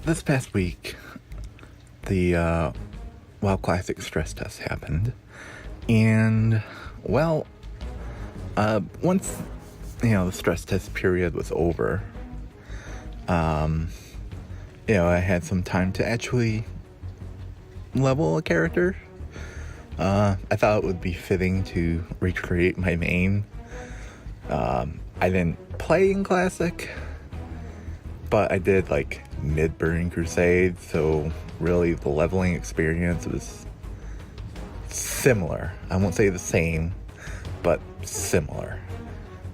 this past week, the WoW Classic stress test happened, and well, once the stress test period was over, I had some time to actually level a character. I thought it would be fitting to recreate my main. I didn't play in Classic, but I did like mid-Burning Crusade, so really the leveling experience was similar. I won't say the same, but similar.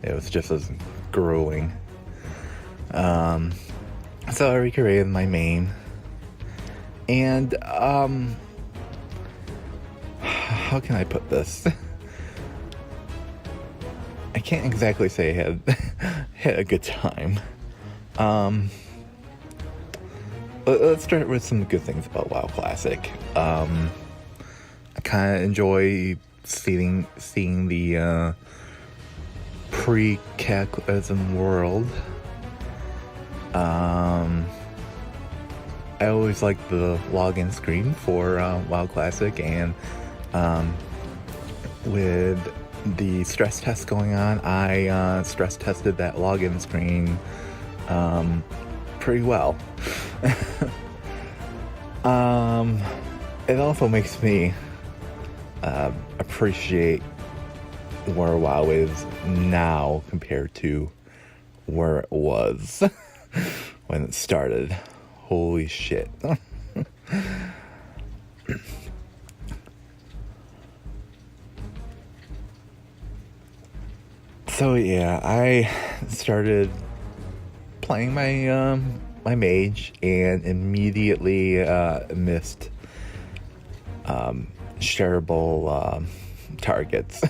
It was just as grueling. So I recreated my main, and how can I put this? I can't exactly say I had a good time. Let's start with some good things about WoW Classic. I kind of enjoy seeing the pre-Cataclysm world. I always like the login screen for WoW Classic, and with the stress test going on, I stress tested that login screen pretty well. It also makes me appreciate where WoW is now compared to where it was when it started. Holy shit. So yeah, I started playing my my mage and immediately missed shareable targets.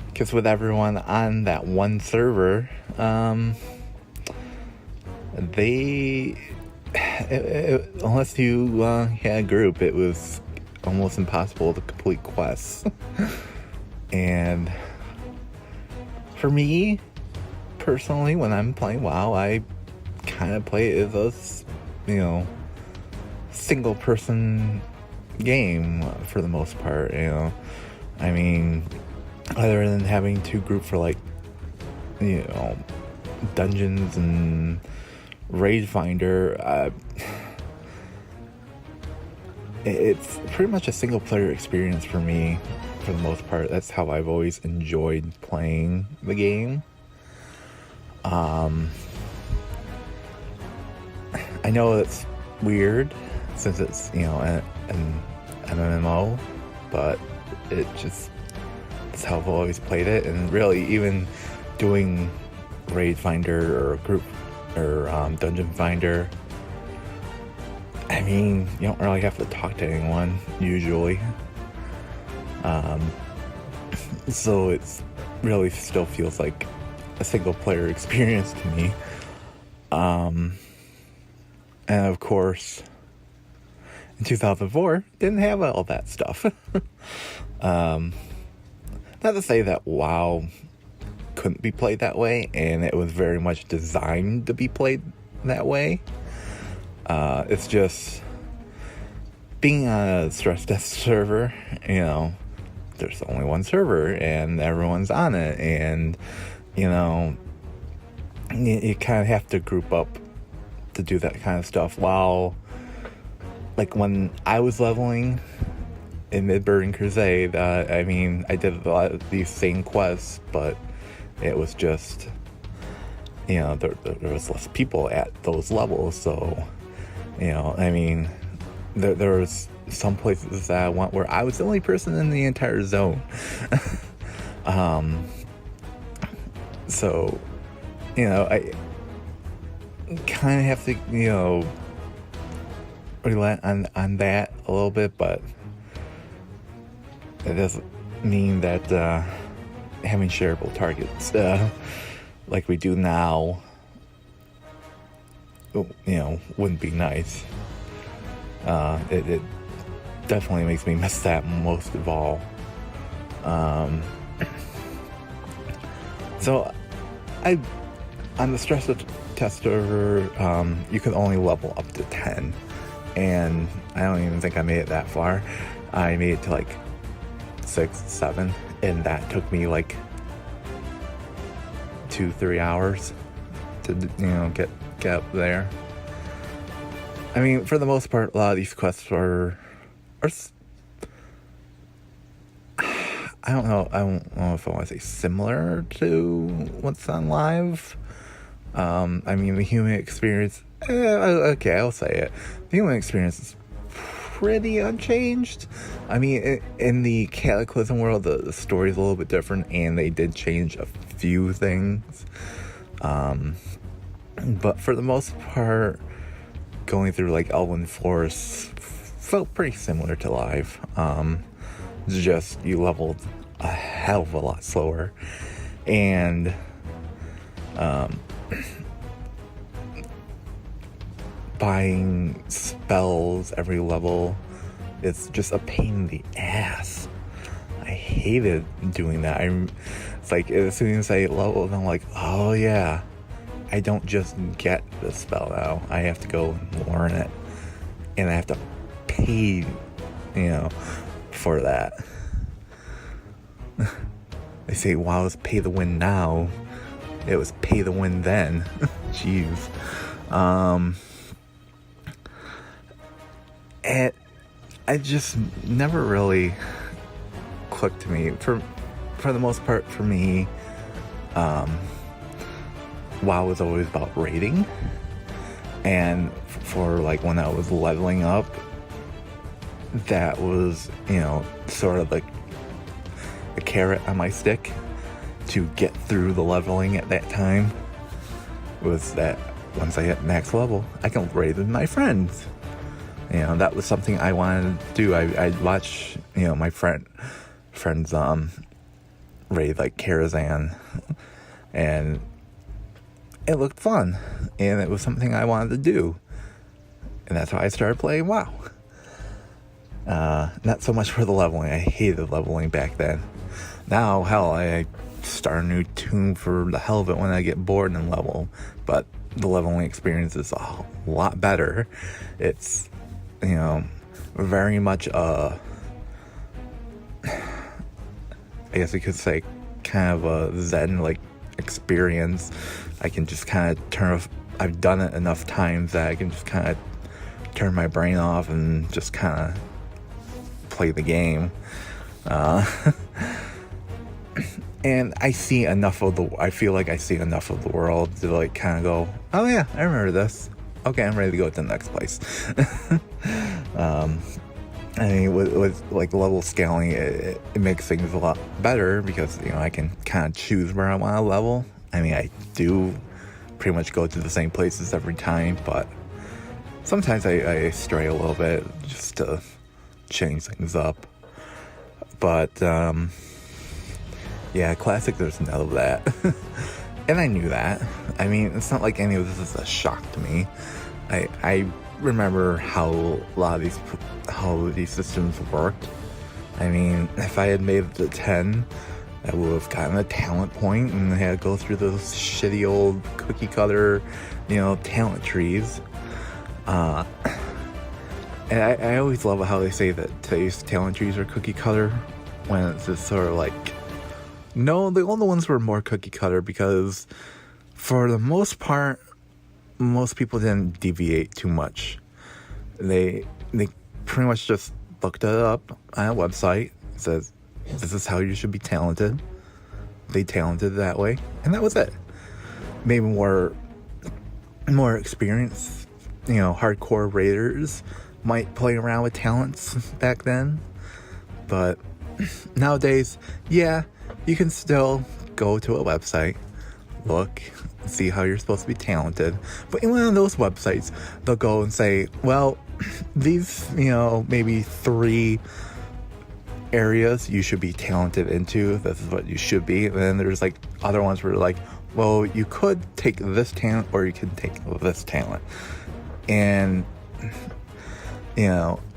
Because with everyone on that one server, unless you had a group, it was almost impossible to complete quests. And for me, personally, when I'm playing WoW, I kind of play it as a, single person game for the most part, I mean, other than having to group for like, dungeons and raid finder, it's pretty much a single player experience for me for the most part. That's how I've always enjoyed playing the game. I know it's weird since it's an MMO, but it's how I've always played it. And really, even doing raid finder or group or dungeon finder, I mean, you don't really have to talk to anyone usually, so it's really still feels like a single player experience to me. And of course, in 2004, didn't have all that stuff. Not to say that WoW couldn't be played that way, and it was very much designed to be played that way. It's just being on a stress test server, there's only one server and everyone's on it, and you kind of have to group up to do that kind of stuff. While like when I was leveling in mid-Burning Crusade, I mean, I did a lot of these same quests, but it was just there was less people at those levels, so I mean, there was some places that I went where I was the only person in the entire zone. So I kind of have to relent on that a little bit, but it doesn't mean that having shareable targets like we do now wouldn't be nice. It definitely makes me miss that most of all. So I on the stress test server, you could only level up to 10. And I don't even think I made it that far. I made it to like 6, 7, and that took me like 2-3 hours to, get up there. I mean, for the most part, a lot of these quests are I don't know if I want to say similar to what's on live. I mean, the human experience, okay, I'll say it. The human experience is pretty unchanged. I mean, in the Cataclysm world, the story's a little bit different, and they did change a few things. But for the most part, going through like Elven Forest felt pretty similar to live. It's just you leveled a hell of a lot slower, and buying spells every level, it's just a pain in the ass. I hated doing that. It's like as soon as I leveled, I'm like, oh yeah, I don't just get the spell now. I have to go and learn it, and I have to pay, for that. They say, wow, it's pay to win now. It was pay to win then. Jeez. And I just never really clicked to me. For the most part, for me, WoW was always about raiding. And for like when I was leveling up, that was, sort of like a carrot on my stick to get through the leveling at that time, was that once I hit max level, I can raid with my friends. That was something I wanted to do. I'd watch, my friends raid like Karazhan, and it looked fun, and it was something I wanted to do, and that's why I started playing WoW. Not so much for the leveling. I hated leveling back then. Now, hell, I start a new toon for the hell of it when I get bored and level. But the leveling experience is a lot better. It's, very much I guess you could say kind of a Zen like experience. I can just kind of I've done it enough times that I can just kind of turn my brain off and just kind of play the game. And I see enough of I feel like I see enough of the world to like kind of go, oh yeah, I remember this. Okay, I'm ready to go to the next place. I mean, with like level scaling, it makes things a lot better because, I can kind of choose where I want to level. I mean, I do pretty much go to the same places every time, but sometimes I stray a little bit just to change things up. But, yeah, Classic, there's none of that. And I knew that. I mean, it's not like any of this is a shock to me. I remember how these systems worked. I mean, if I had made it to 10, I would have gotten a talent point and I had to go through those shitty old cookie cutter, talent trees. And I always love how they say that today's talent trees are cookie cutter, when it's just sort of like, no, the older ones were more cookie cutter because for the most part, most people didn't deviate too much. They pretty much just looked it up on a website. It says, this is how you should be talented. They talented that way, and that was it. Maybe more experienced, hardcore raiders might play around with talents back then. But nowadays, yeah, you can still go to a website, look, see how you're supposed to be talented. But in one of those websites, they'll go and say, well, these, maybe 3 areas you should be talented into. This is what you should be. And then there's like other ones where like, well, you could take this talent or you can take this talent. And,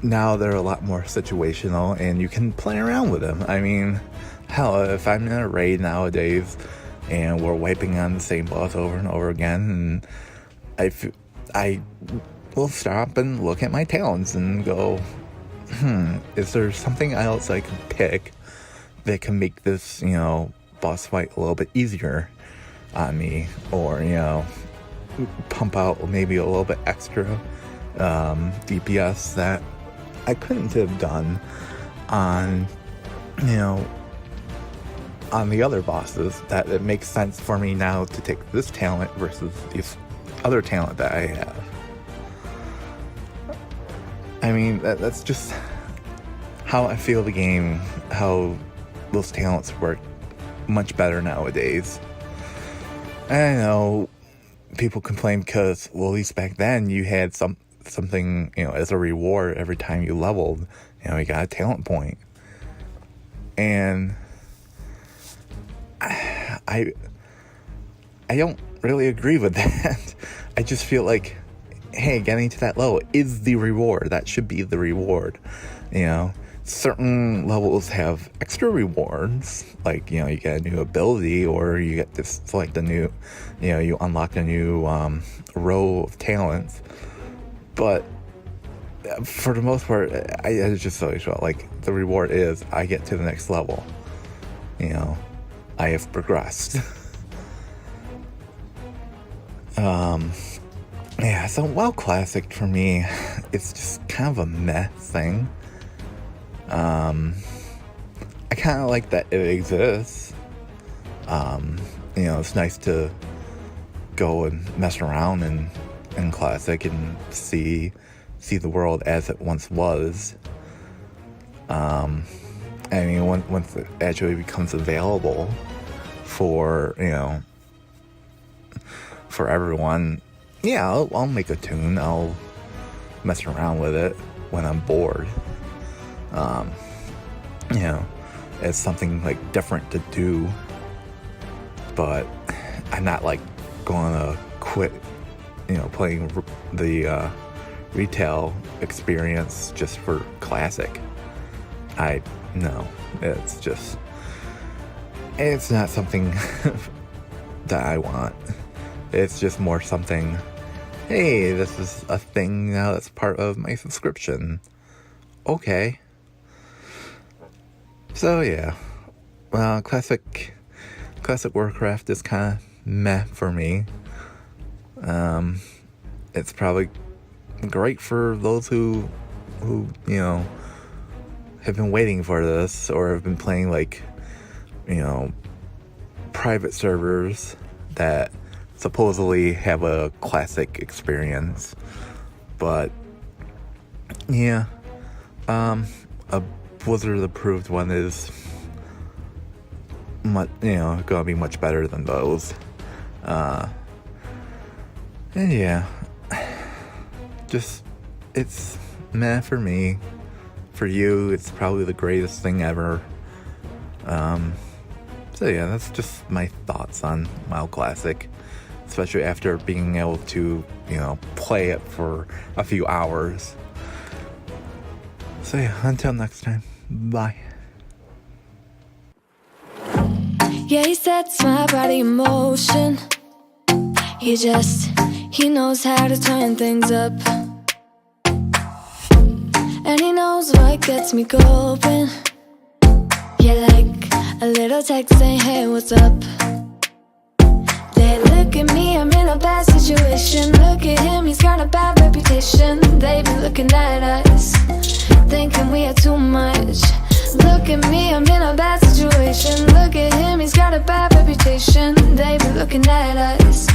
now they're a lot more situational and you can play around with them. I mean, hell, if I'm in a raid nowadays and we're wiping on the same boss over and over again, and I will stop and look at my talents and go, is there something else I can pick that can make this, boss fight a little bit easier on me, or, pump out maybe a little bit extra DPS that I couldn't have done on, on the other bosses, that it makes sense for me now to take this talent versus this other talent that I have. I mean, that's just how I feel the game, how those talents work much better nowadays. And I know people complain because, well, at least back then you had something, as a reward every time you leveled, you got a talent point. And I don't really agree with that. I just feel like, hey, getting to that level is the reward. That should be the reward. Certain levels have extra rewards, like, you get a new ability, or you get to select a new, you unlock a new row of talents. But for the most part, I just always felt like the reward is I get to the next level. I have progressed. Yeah, so WoW Classic for me, it's just kind of a meh thing. I kind of like that it exists. It's nice to go and mess around in Classic and see the world as it once was. I mean, once it actually becomes available for, for everyone, yeah, I'll make a toon. I'll mess around with it when I'm bored. It's something like different to do, but I'm not like going to quit, playing the retail experience just for Classic. No, it's not something that I want. It's just more something, hey, this is a thing now that's part of my subscription. Okay. So yeah, Classic Warcraft is kind of meh for me. It's probably great for those who have been waiting for this, or have been playing like, private servers that supposedly have a Classic experience. But yeah, a Blizzard approved one is gonna be much better than those. And yeah, just, it's meh for me. For you, it's probably the greatest thing ever. So yeah, that's just my thoughts on WoW Classic, especially after being able to, play it for a few hours. So yeah, until next time, bye. Yeah, he sets my body in motion. He knows how to turn things up. And he knows what gets me going. Yeah, like a little text saying, hey, what's up? They look at me, I'm in a bad situation. Look at him, he's got a bad reputation. They be looking at us, thinking we are too much. Look at me, I'm in a bad situation. Look at him, he's got a bad reputation. They be looking at us.